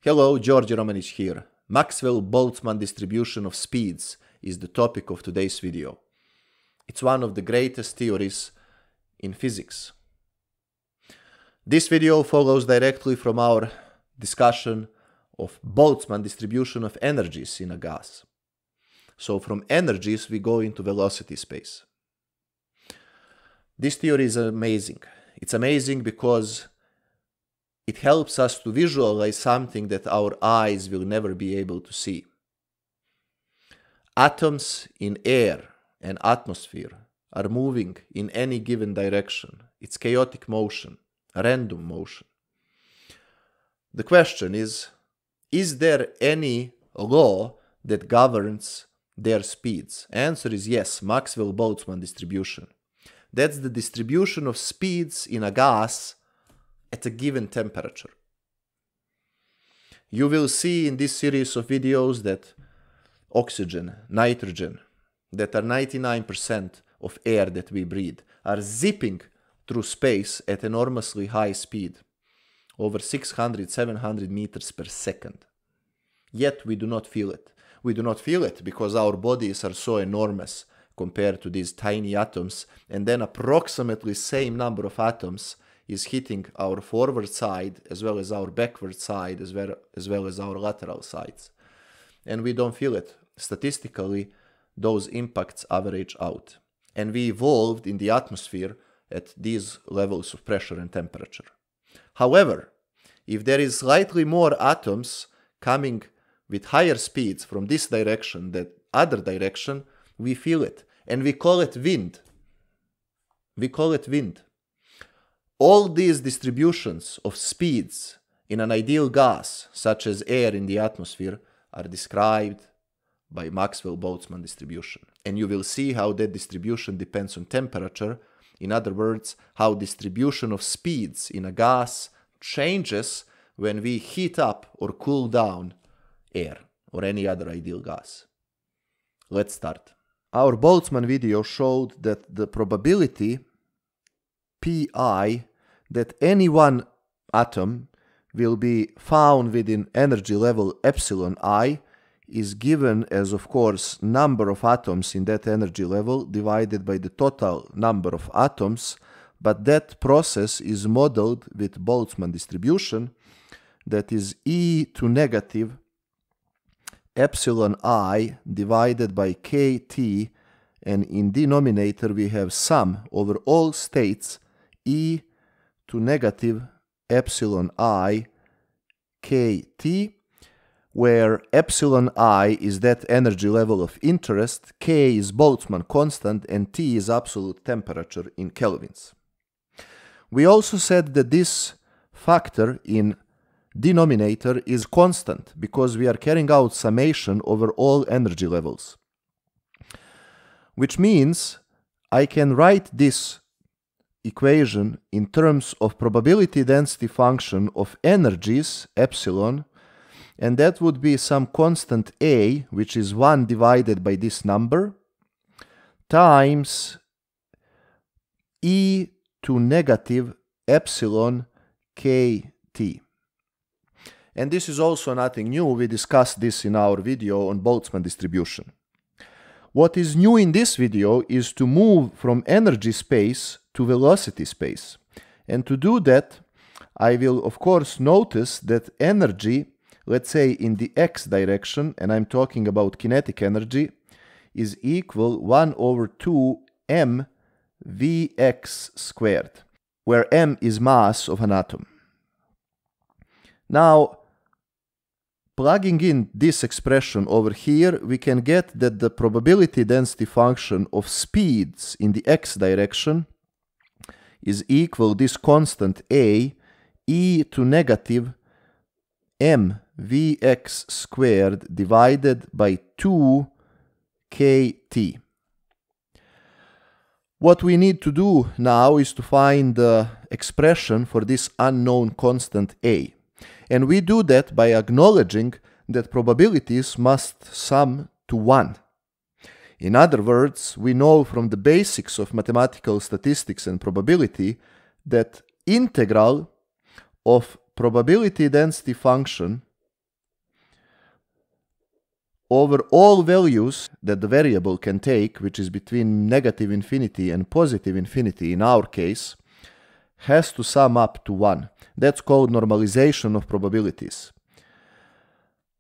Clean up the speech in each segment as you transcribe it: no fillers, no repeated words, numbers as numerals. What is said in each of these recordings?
Hello, Georgi Romanic here. Maxwell-Boltzman distribution of speeds is the topic of today's video. It's one of the greatest theories in physics. This video follows directly from our discussion of Boltzmann distribution of energies in a gas. So from energies we go into velocity space. This theory is amazing. It's amazing because it helps us to visualize something that our eyes will never be able to see. Atoms in air and atmosphere are moving in any given direction. It's chaotic motion, random motion. The question is there any law that governs their speeds? Answer is yes, Maxwell-Boltzman distribution. That's the distribution of speeds in a gas at a given temperature. You will see in this series of videos that oxygen, nitrogen, that are 99% of air that we breathe, are zipping through space at enormously high speed, over 600, 700 meters per second. Yet we do not feel it. We do not feel it because our bodies are so enormous compared to these tiny atoms, and then approximately same number of atoms is hitting our forward side as well as our backward side as well as our lateral sides. And we don't feel it. Statistically, those impacts average out. And we evolved in the atmosphere at these levels of pressure and temperature. However, if there is slightly more atoms coming with higher speeds from this direction than other direction, we feel it. And we call it wind. We call it wind. All these distributions of speeds in an ideal gas, such as air in the atmosphere, are described by Maxwell-Boltzman distribution. And you will see how that distribution depends on temperature. In other words, how distribution of speeds in a gas changes when we heat up or cool down air or any other ideal gas. Let's start. Our Boltzmann video showed that the probability Pi that any one atom will be found within energy level epsilon I is given as, of course, number of atoms in that energy level divided by the total number of atoms, but that process is modeled with Boltzmann distribution, that is e to negative epsilon I divided by kt, and in denominator we have sum over all states e to negative epsilon I kt, where epsilon I is that energy level of interest, k is Boltzmann constant, and T is absolute temperature in kelvins. We also said that this factor in denominator is constant because we are carrying out summation over all energy levels. Which means I can write this equation in terms of probability density function of energies, epsilon, and that would be some constant A, which is 1 divided by this number, times e to negative epsilon kt. And this is also nothing new. We discussed this in our video on Boltzmann distribution. What is new in this video is to move from energy space to velocity space. And to do that, I will of course notice that energy, let's say in the x direction, and I'm talking about kinetic energy, is equal 1 over 2 m Vx squared, where m is mass of an atom. Now, plugging in this expression over here, we can get that the probability density function of speeds in the x direction is equal this constant A, e to negative m Vx squared divided by 2 kt. What we need to do now is to find the expression for this unknown constant A. And we do that by acknowledging that probabilities must sum to 1. In other words, we know from the basics of mathematical statistics and probability that integral of probability density function over all values that the variable can take, which is between negative infinity and positive infinity in our case, has to sum up to 1. That's called normalization of probabilities.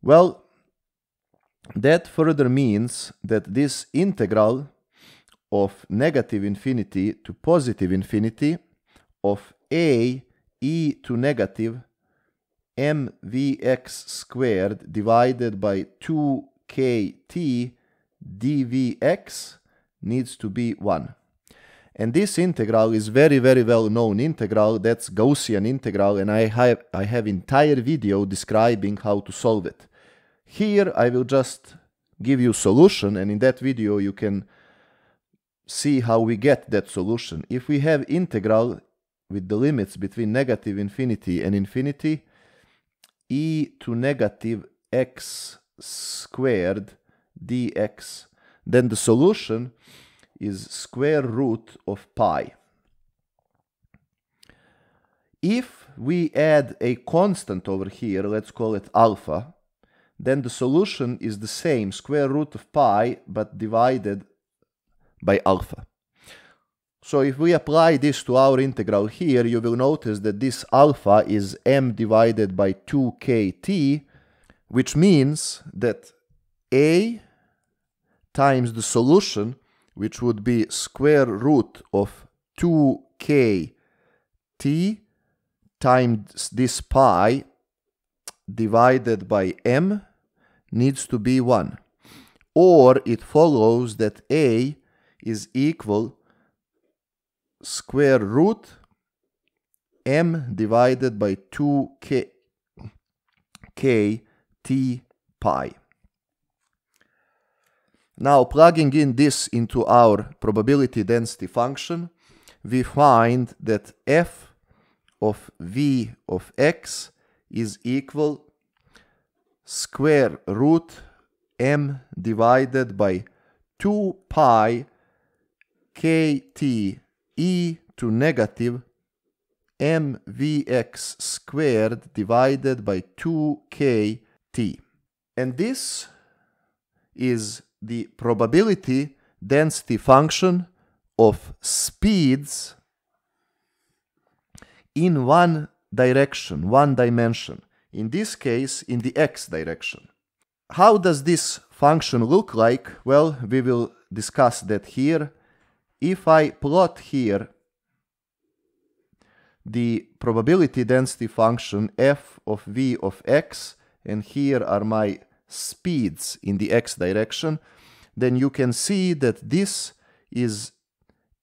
Well, that further means that this integral of negative infinity to positive infinity of a e to negative mvx squared divided by 2kt dvx needs to be 1. And this integral is very well known integral. That's Gaussian integral, and I have entire video describing how to solve it. Here I will just give you solution, and in that video you can see how we get that solution. If we have integral with the limits between negative infinity and infinity, e to negative x squared dx, then the solution is square root of pi. If we add a constant over here, let's call it alpha, then the solution is the same, square root of pi, but divided by alpha. So if we apply this to our integral here, you will notice that this alpha is m divided by 2kt, which means that a times the solution, which would be square root of 2kt times this pi divided by m, needs to be 1. Or it follows that a is equal square root m divided by 2kt pi. Now, plugging in this into our probability density function, we find that f of v of x is equal square root m divided by 2 pi kt e to negative mvx squared divided by 2kt. And this is the probability density function of speeds in one direction, one dimension. In this case, in the x direction. How does this function look like? Well, we will discuss that here. If I plot here the probability density function f of v of x, and here are my speeds in the x direction, then you can see that this is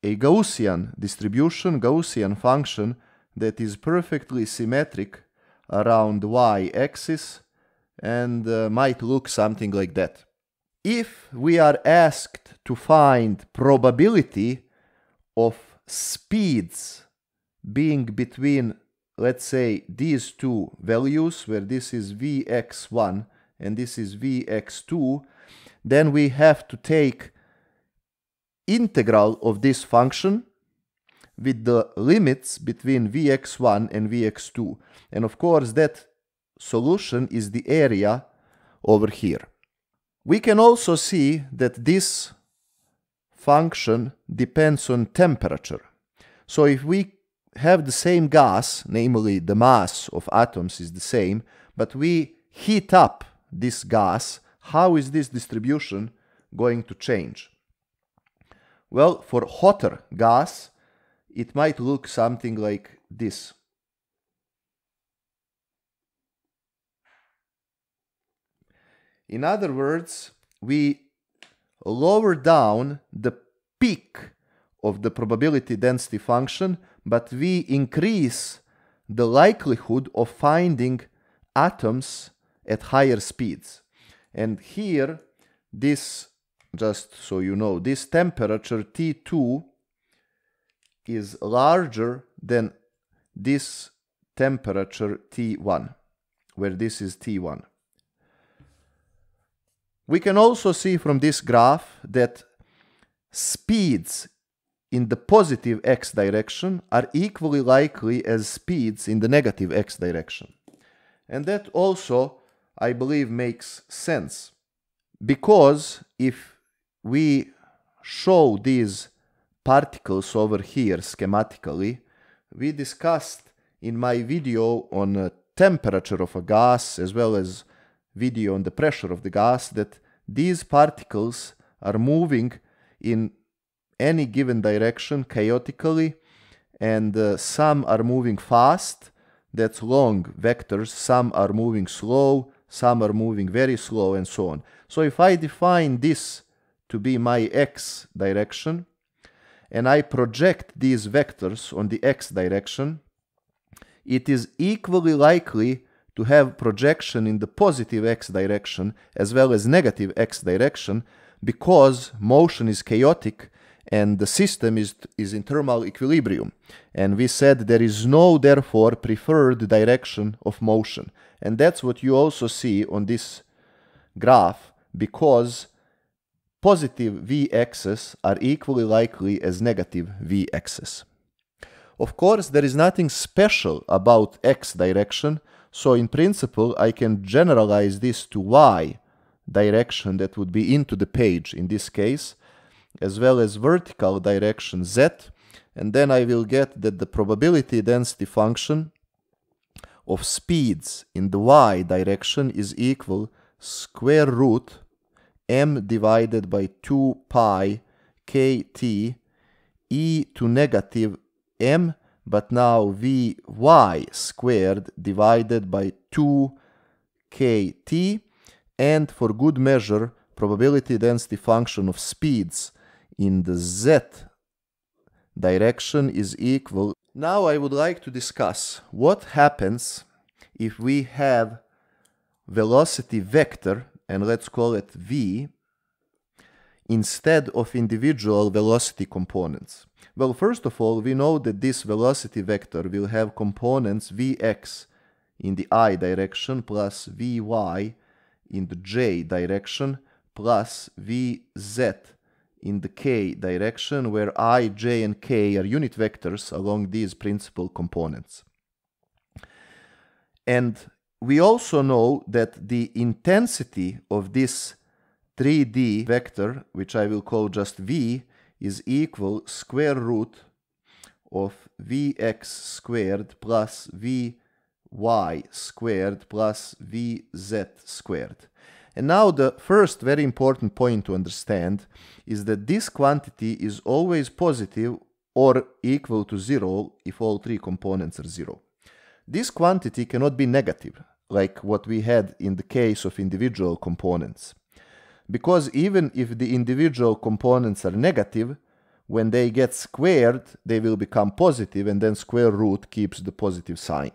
a Gaussian distribution, Gaussian function that is perfectly symmetric around the y-axis and might look something like that. If we are asked to find probability of speeds being between, let's say, these two values, where this is vx1 and this is vx2, then we have to take integral of this function with the limits between vx1 and vx2. And of course, that solution is the area over here. We can also see that this function depends on temperature. So if we have the same gas, namely the mass of atoms is the same, but we heat up this gas, how is this distribution going to change? Well, for hotter gas, it might look something like this. In other words, we lower down the peak of the probability density function, but we increase the likelihood of finding atoms at higher speeds. And here, this, just so you know, this temperature T2 is larger than this temperature T1, where this is T1. We can also see from this graph that speeds in the positive x direction are equally likely as speeds in the negative x direction. And that also, I believe, makes sense, Because if we show these particles over here schematically, we discussed in my video on temperature of a gas as well as video on the pressure of the gas that these particles are moving in any given direction chaotically, and some are moving fast, that's long vectors, some are moving slow, some are moving very slow, and so on. So if I define this to be my x direction and I project these vectors on the x direction, it is equally likely to have projection in the positive x direction as well as negative x direction, because motion is chaotic and the system is in thermal equilibrium. And we said there is no, therefore, preferred direction of motion. And that's what you also see on this graph, because positive v-axis are equally likely as negative v-axis. Of course, there is nothing special about x direction, so in principle I can generalize this to y direction, that would be into the page in this case, as well as vertical direction z, and then I will get that the probability density function of speeds in the y direction is equal square root m divided by 2 pi kt e to negative m, but now vy squared divided by 2 kt, and for good measure probability density function of speeds in the z direction is equal. Now I would like to discuss what happens if we have velocity vector, and let's call it v, instead of individual velocity components. Well, first of all, we know that this velocity vector will have components vx in the I direction plus vy in the j direction plus vz in the k direction, where I, j, and k are unit vectors along these principal components. And we also know that the intensity of this 3D vector, which I will call just v, is equal square root of vx squared plus vy squared plus vz squared. And now the first very important point to understand is that this quantity is always positive or equal to 0 if all three components are 0. This quantity cannot be negative, like what we had in the case of individual components, because even if the individual components are negative, when they get squared, they will become positive, and then square root keeps the positive sign.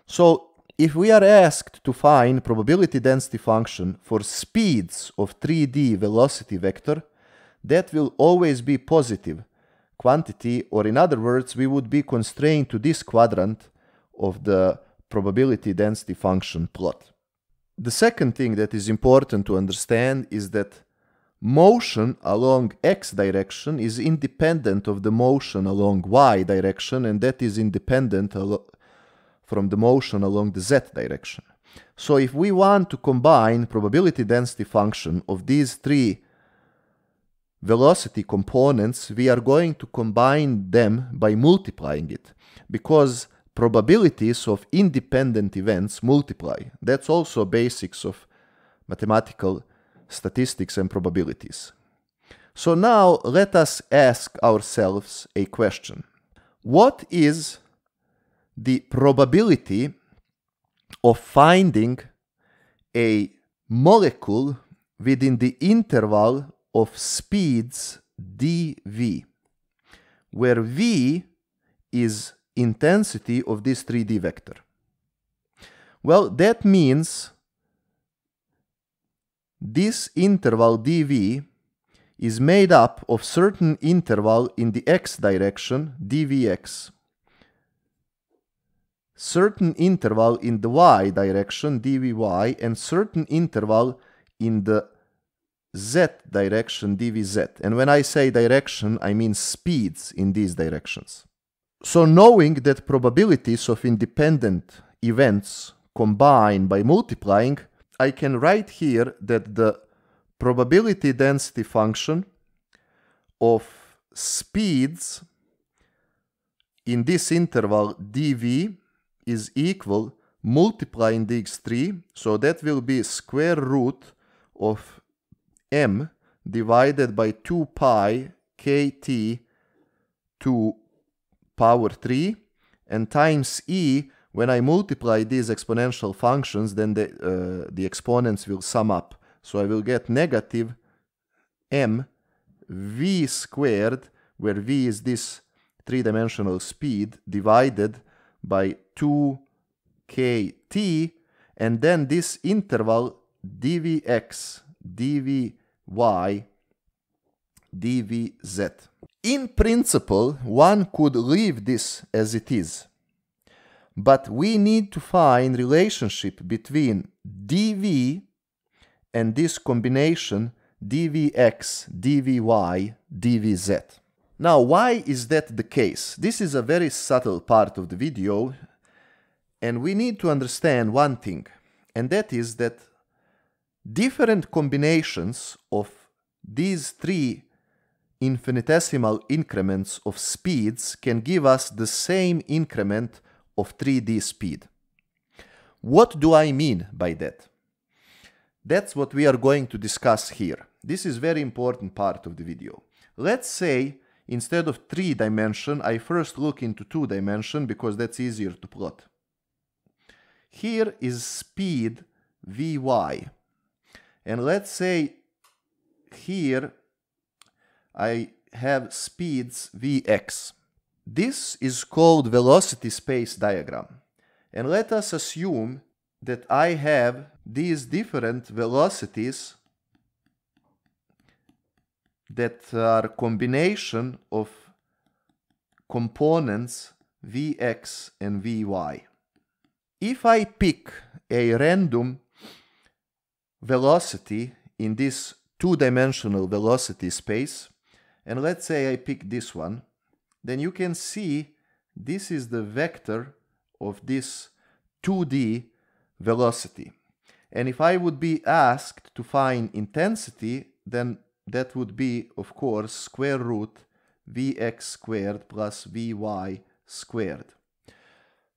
So if we are asked to find probability density function for speeds of 3D velocity vector, that will always be positive quantity, or in other words, we would be constrained to this quadrant of the probability density function plot. The second thing that is important to understand is that motion along x direction is independent of the motion along y direction, and that is independent from the motion along the z direction. So if we want to combine probability density function of these three velocity components, we are going to combine them by multiplying it, because probabilities of independent events multiply. That's also basics of mathematical statistics and probabilities. So now let us ask ourselves a question. What is the probability of finding a molecule within the interval of speeds dv, where v is intensity of this 3D vector? Well, that means this interval dv is made up of certain interval in the x direction, dvx, certain interval in the y direction, dvy, and certain interval in the z direction, dvz. And when I say direction, I mean speeds in these directions. So knowing that probabilities of independent events combine by multiplying, I can write here that the probability density function of speeds in this interval dv is equal multiplying these three, so that will be square root of m divided by 2 pi kt to power 3 and times e. When I multiply these exponential functions, then the exponents will sum up. So I will get negative m v squared, where v is this three-dimensional speed, divided by 2 kt, and then this interval dvx, dvy, dvz. In principle, one could leave this as it is, but we need to find relationship between dv and this combination dvx, dvy, dvz. Now, why is that the case? This is a very subtle part of the video, and we need to understand one thing, and that is that different combinations of these three infinitesimal increments of speeds can give us the same increment of 3D speed. What do I mean by that? That's what we are going to discuss here. This is a very important part of the video. Let's say instead of 3 dimension, I first look into 2 dimension because that's easier to plot. Here is speed Vy. And let's say here I have speeds Vx. This is called velocity space diagram. And let us assume that I have these different velocities that are combination of components Vx and Vy. If I pick a random velocity in this two-dimensional velocity space, and let's say I pick this one, then you can see this is the vector of this 2D velocity. And if I would be asked to find intensity, then that would be, of course, square root Vx squared plus Vy squared.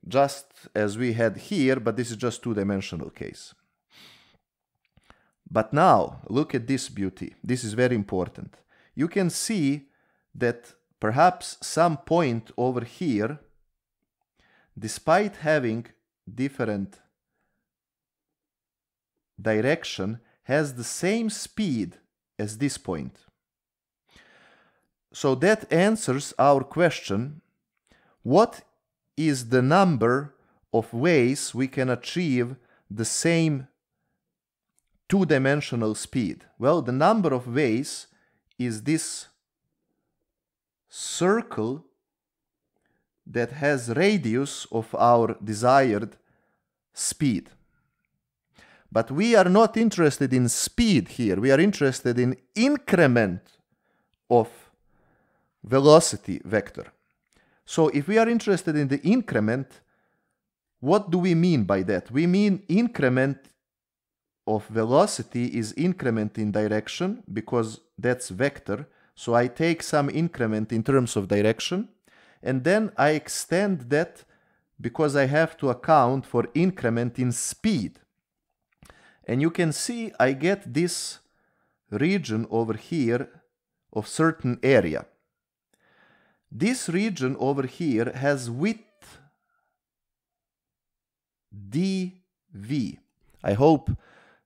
Just as we had here, but this is just two-dimensional case. But now, look at this beauty. This is very important. You can see that perhaps some point over here, despite having different direction, has the same speed as this point. So that answers our question, what is the number of ways we can achieve the same two-dimensional speed? Well, the number of ways is this circle that has radius of our desired speed. But we are not interested in speed here. We are interested in increment of velocity vector. So if we are interested in the increment, what do we mean by that? We mean increment of velocity is increment in direction, because that's vector. So I take some increment in terms of direction, and then I extend that because I have to account for increment in speed. And you can see I get this region over here of certain area. This region over here has width dv. I hope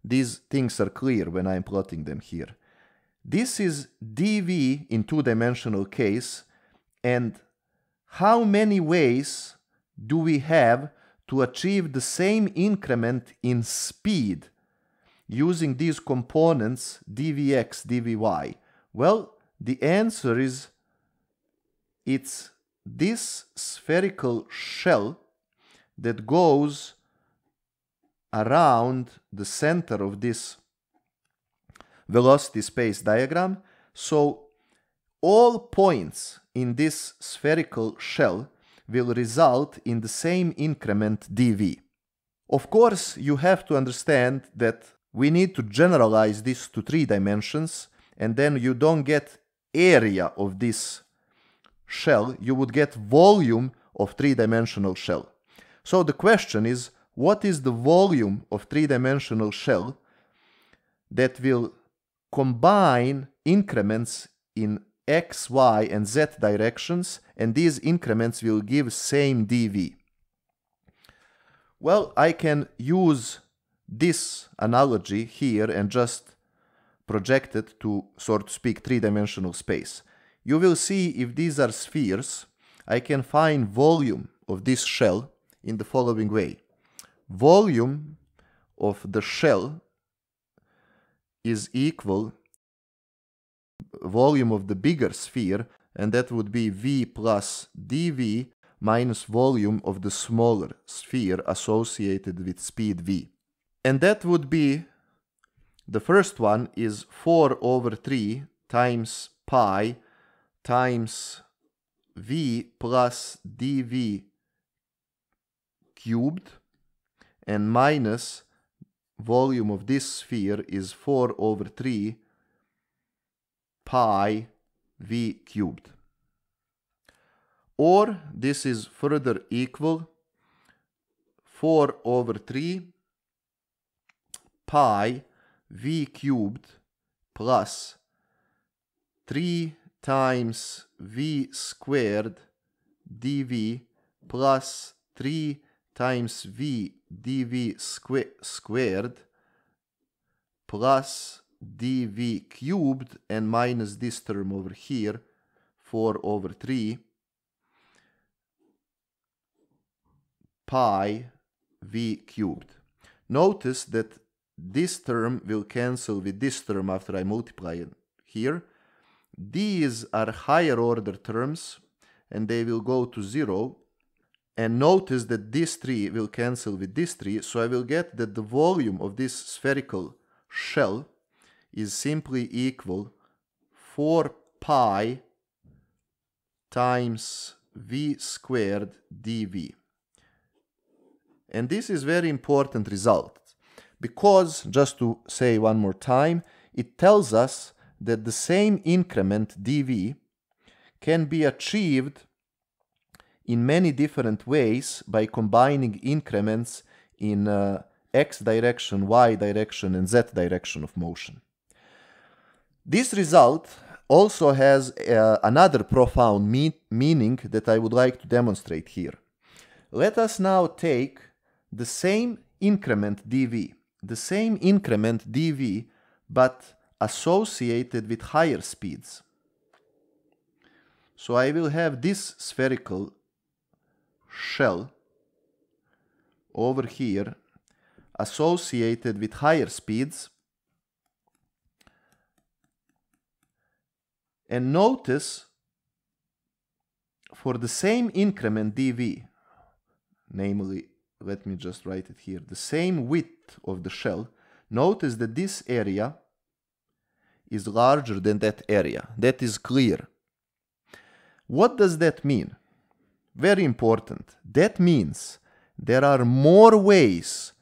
these things are clear when I'm plotting them here. This is dv in two-dimensional case, and how many ways do we have to achieve the same increment in speed using these components dvx, dvy? Well, the answer is it's this spherical shell that goes around the center of this velocity space diagram. So all points in this spherical shell will result in the same increment dv. Of course, you have to understand that we need to generalize this to 3 dimensions, and then you don't get area of this shell, you would get volume of 3-dimensional shell. So the question is, what is the volume of 3-dimensional shell that will combine increments in x, y, and z directions, and these increments will give same dv? Well, I can use this analogy here and just project it to, so to speak, 3-dimensional space. You will see if these are spheres, I can find volume of this shell in the following way. Volume of the shell is equal volume of the bigger sphere, and that would be v plus dv minus volume of the smaller sphere associated with speed v. And that would be, the first one is 4/3 times pi times v plus dv cubed, and minus volume of this sphere is 4/3 pi v cubed. Or this is further equal 4/3 pi v cubed plus 3 times v squared dv plus 3 times v dv squared plus dv cubed, and minus this term over here, 4/3 pi v cubed. Notice that this term will cancel with this term after I multiply it here. These are higher order terms and they will go to 0. And notice that this 3 will cancel with this 3, so I will get that the volume of this spherical shell is simply equal 4 pi times v squared dv. And this is very important result, because, just to say one more time, it tells us that the same increment dv can be achieved in many different ways by combining increments in x direction, y direction, and z direction of motion. This result also has another profound meaning that I would like to demonstrate here. Let us now take the same increment dv, but associated with higher speeds. So I will have this spherical shell over here associated with higher speeds, and notice for the same increment dv, namely, let me just write it here, the same width of the shell, notice that this area is larger than that area. That is clear. What does that mean? Very important. That means there are more ways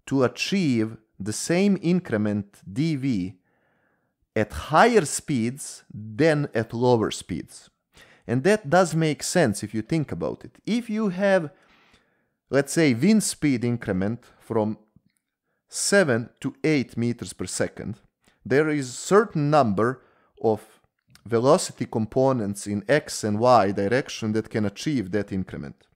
to achieve the same increment dv at higher speeds than at lower speeds. And that does make sense if you think about it. If you have, let's say, wind speed increment from 7 to 8 meters per second, there is a certain number of velocity components in x and y direction that can achieve that increment.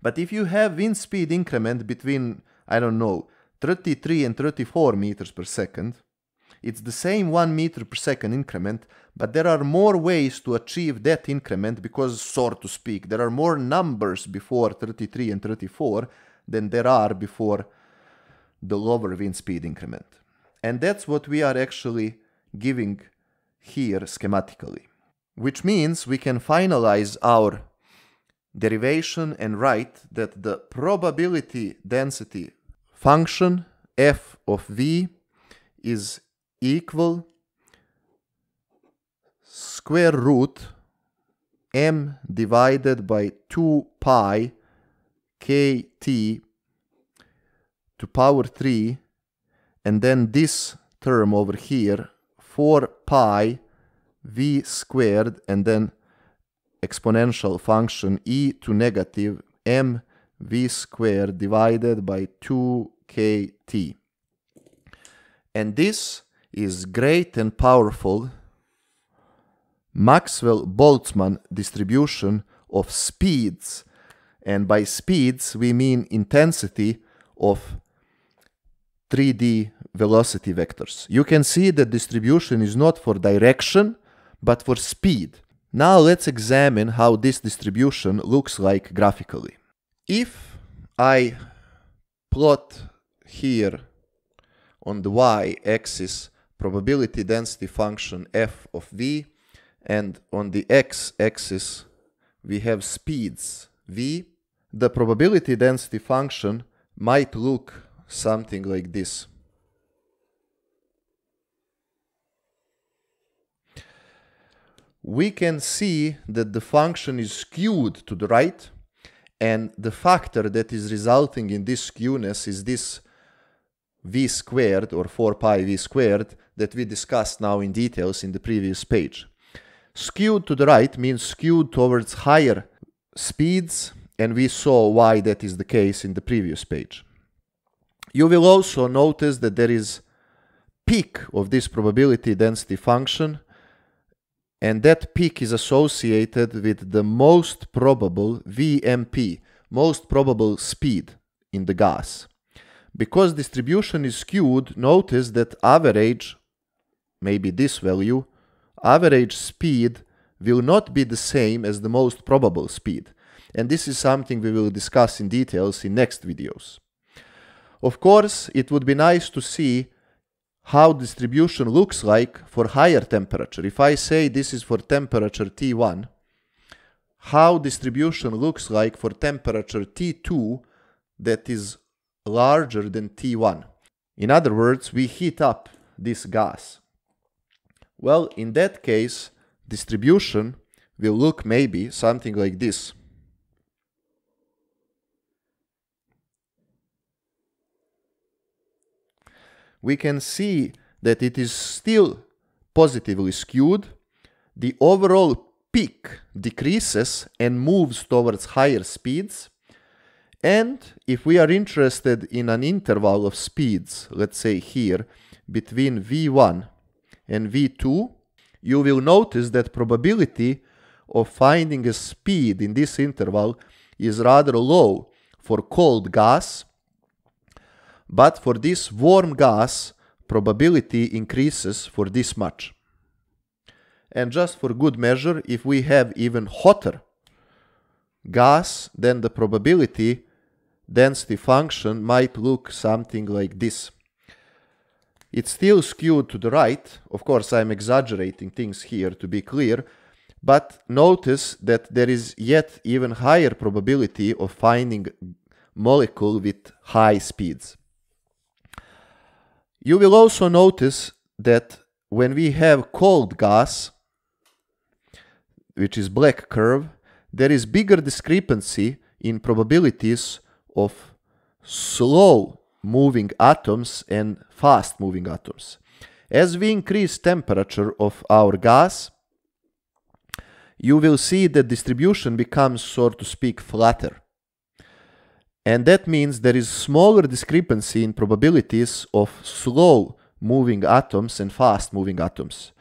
But if you have wind speed increment between, I don't know, 33 and 34 meters per second, it's the same 1 meter per second increment, but there are more ways to achieve that increment because, so to speak, there are more numbers before 33 and 34 than there are before the lower wind speed increment. And that's what we are actually giving here schematically. Which means we can finalize our derivation and write that the probability density function f of v is equal square root m divided by 2 pi kt to power 3, and then this term over here, 4 pi v squared, and then exponential function e to negative m v squared divided by 2kt. And this is great and powerful Maxwell-Boltzmann distribution of speeds. And by speeds we mean intensity of 3D velocity vectors. You can see the distribution is not for direction, but for speed. Now let's examine how this distribution looks like graphically. If I plot here on the y-axis probability density function f of v, and on the x-axis we have speeds v, the probability density function might look something like this. We can see that the function is skewed to the right, and the factor that is resulting in this skewness is this v squared, or 4 pi v squared, that we discussed now in details in the previous page. Skewed to the right means skewed towards higher speeds, and we saw why that is the case in the previous page. You will also notice that there is peak of this probability density function, and that peak is associated with the most probable VMP, most probable speed in the gas. Because distribution is skewed, notice that average, maybe this value, average speed will not be the same as the most probable speed. And this is something we will discuss in details in next videos. Of course, it would be nice to see how distribution looks like for higher temperature. If I say this is for temperature T1, how distribution looks like for temperature T2 that is larger than T1. In other words, we heat up this gas. Well, in that case, distribution will look maybe something like this. We can see that it is still positively skewed. The overall peak decreases and moves towards higher speeds. And if we are interested in an interval of speeds, let's say here, between V1 and V2, you will notice that probability of finding a speed in this interval is rather low for cold gas, but for this warm gas, probability increases for this much. And just for good measure, if we have even hotter gas, then the probability density function might look something like this. It's still skewed to the right. Of course, I'm exaggerating things here to be clear, but notice that there is yet even higher probability of finding molecule with high speeds. You will also notice that when we have cold gas, which is black curve, there is bigger discrepancy in probabilities of slow moving atoms and fast moving atoms. As we increase temperature of our gas, you will see that distribution becomes, so to speak, flatter. And that means there is smaller discrepancy in probabilities of slow moving atoms and fast moving atoms.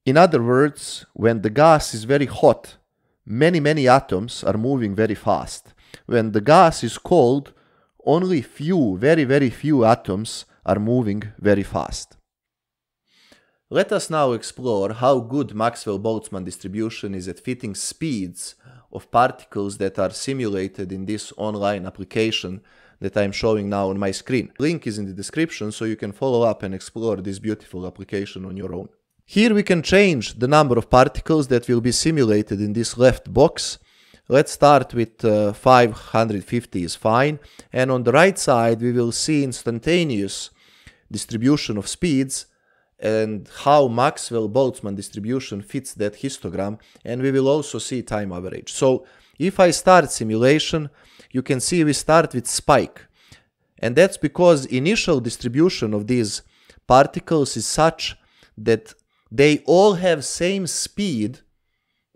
In other words, when the gas is very hot, many atoms are moving very fast. When the gas is cold, only few, very few atoms are moving very fast. Let us now explore how good Maxwell-Boltzmann distribution is at fitting speeds of particles that are simulated in this online application that I'm showing now on my screen. Link is in the description, so you can follow up and explore this beautiful application on your own. Here we can change the number of particles that will be simulated in this left box. Let's start with 550 is fine, and on the right side we will see instantaneous distribution of speeds and how Maxwell-Boltzmann distribution fits that histogram, and we will also see time average. So if I start simulation, you can see we start with spike, And that's because initial distribution of these particles is such that they all have same speed,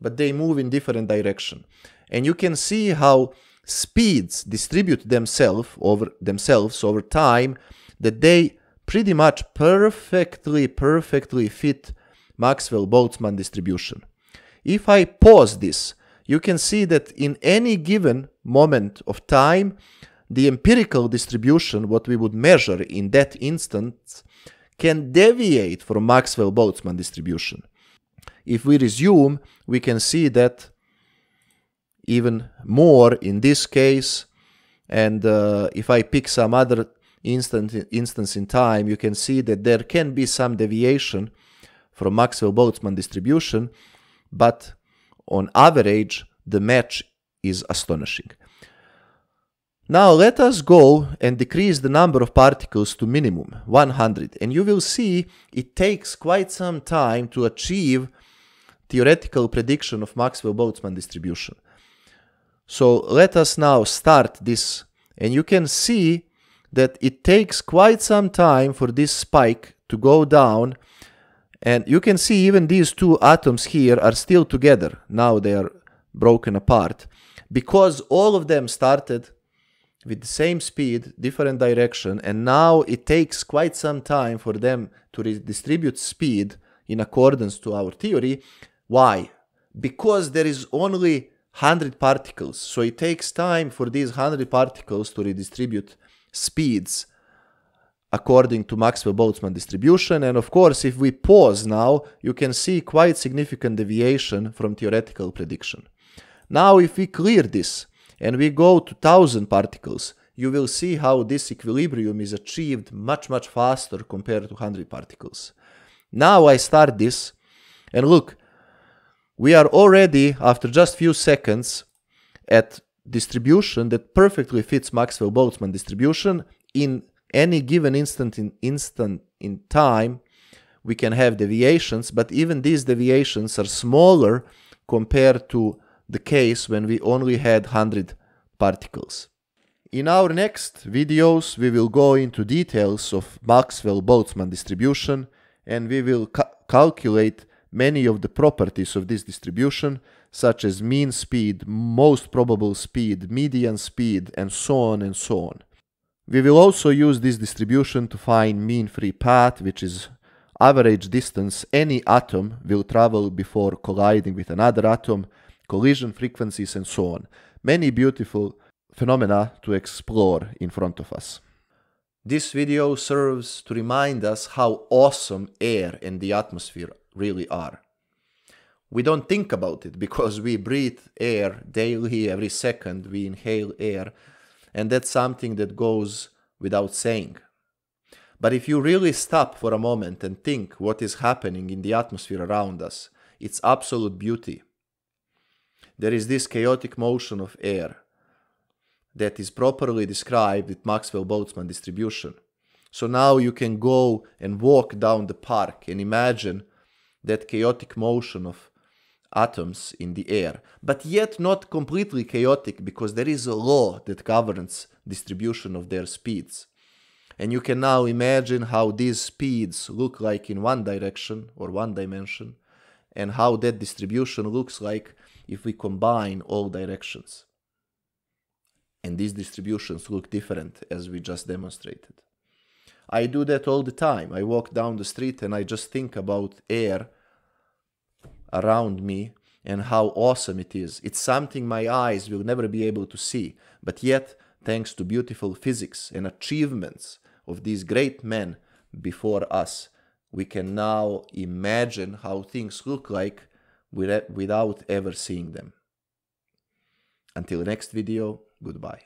but they move in different direction. And you can see how speeds distribute themselves over time, that they pretty much perfectly fit Maxwell-Boltzmann distribution. If I pause this, you can see that in any given moment of time, the empirical distribution, what we would measure in that instance, can deviate from Maxwell-Boltzmann distribution. If we resume, we can see that even more in this case, and if I pick some other instance in time, you can see that there can be some deviation from Maxwell-Boltzmann distribution, but on average, the match is astonishing. Now let us go and decrease the number of particles to minimum, 100, and you will see it takes quite some time to achieve theoretical prediction of Maxwell-Boltzmann distribution. So let us now start this, and you can see that it takes quite some time for this spike to go down, and you can see even these two atoms here are still together. Now they are broken apart because all of them started with the same speed, different direction, and now it takes quite some time for them to redistribute speed in accordance to our theory. Why? Because there is only 100 particles, so it takes time for these 100 particles to redistribute speeds according to Maxwell-Boltzmann distribution. And of course, if we pause now, you can see quite significant deviation from theoretical prediction. Now if we clear this and we go to 1000 particles, you will see how this equilibrium is achieved much faster compared to 100 particles. Now I start this, and look, we are already, after just few seconds, at distribution that perfectly fits Maxwell-Boltzmann distribution. In any given instant in time, we can have deviations, but even these deviations are smaller compared to the case when we only had 100 particles. In our next videos, we will go into details of Maxwell-Boltzmann distribution, and we will calculate many of the properties of this distribution, such as mean speed, most probable speed, median speed, and so on and so on. We will also use this distribution to find mean free path, which is average distance any atom will travel before colliding with another atom, collision frequencies, and so on. Many beautiful phenomena to explore in front of us. This video serves to remind us how awesome air and the atmosphere really are. We don't think about it because we breathe air daily, every second we inhale air, and that's something that goes without saying. But if you really stop for a moment and think what is happening in the atmosphere around us, it's absolute beauty. There is this chaotic motion of air that is properly described with Maxwell-Boltzmann distribution. So now you can go and walk down the park and imagine that chaotic motion of atoms in the air, but yet not completely chaotic, because there is a law that governs distribution of their speeds. And you can now imagine how these speeds look like in one direction or one dimension, and how that distribution looks like if we combine all directions. And these distributions look different, as we just demonstrated. I do that all the time. I walk down the street and I just think about air around me and how awesome it is. It's something my eyes will never be able to see, but yet, thanks to beautiful physics and achievements of these great men before us, we can now imagine how things look like without ever seeing them. Until next video, goodbye.